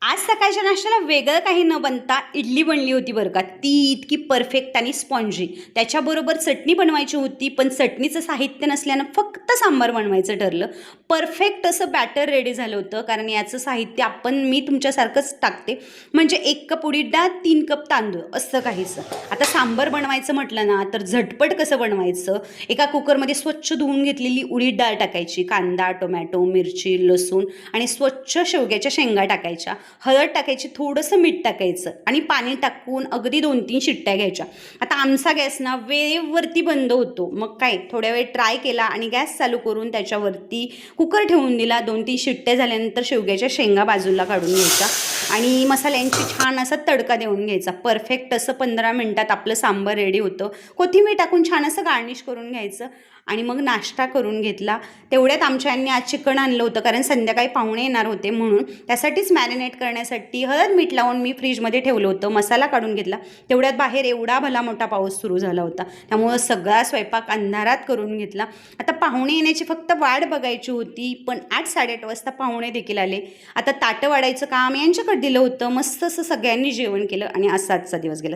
आज सकाळच्या नाश्त्याला वेगळं काही न बनता इडली बनली होती बरं का. ती इतकी परफेक्ट आणि स्पॉन्जी. त्याच्याबरोबर चटणी बनवायची होती, पण चटणीचं साहित्य नसल्यानं फक्त सांबार बनवायचं ठरलं. परफेक्ट असं बॅटर रेडी झालं होतं, कारण याचं साहित्य मी तुमच्यासारखंच टाकते. म्हणजे 1 कप उडीद डाळ, 3 कप तांदूळ असं काहीसं. आता सांबार बनवायचं म्हटलं ना, तर झटपट कसं बनवायचं, एका कुकरमध्ये स्वच्छ धुवून घेतलेली उडीद डाळ टाकायची, कांदा, टोमॅटो, मिरची, लसूण आणि स्वच्छ शेवग्याच्या शेंगा टाकायच्या, हळद टाकायची, थोडंसं मीठ टाकायचं आणि पाणी टाकून अगदी 2-3 शिट्ट्या घ्यायच्या. आता आमचा गॅस ना वेळेवरती बंद होतो, मग काय थोड्या वेळ ट्राय केला आणि गॅस चालू करून त्याच्यावरती कुकर ठेवून दिला. 2-3 शिट्ट्या झाल्यानंतर शेवग्याच्या शेंगा बाजूला काढून घ्यायच्या आणि मसाल्यांची छान असा तडका देऊन घ्यायचा. परफेक्ट असं 15 मिनटात आपलं सांबार रेडी होतं. कोथिंबीर टाकून छान असं गार्निश करून घ्यायचं आणि मग नाश्ता करून घेतला. तेवढ्यात आमच्या यांनी आज चिकन आणलं होतं, कारण संध्याकाळी पाहुणे येणार होते म्हणून. त्यासाठीच मॅरिनेट करण्यासाठी हळद मीठ लावून मी फ्रीजमध्ये ठेवलं होतं. मसाला काढून घेतला. तेवढ्यात बाहेर एवढा भला मोठा पाऊस सुरू झाला होता, त्यामुळं सगळा स्वयंपाक अंधारात करून घेतला. आता पाहुणे येण्याची फक्त वाट बघायची होती, पण 8-8:30 वाजता पाहुणे देखील आले. आता ताटं वाढायचं काम यांच्याकडे दिलं होतं. मस्त असं सगळ्यांनी जेवण केलं आणि असा आजचा दिवस गेला.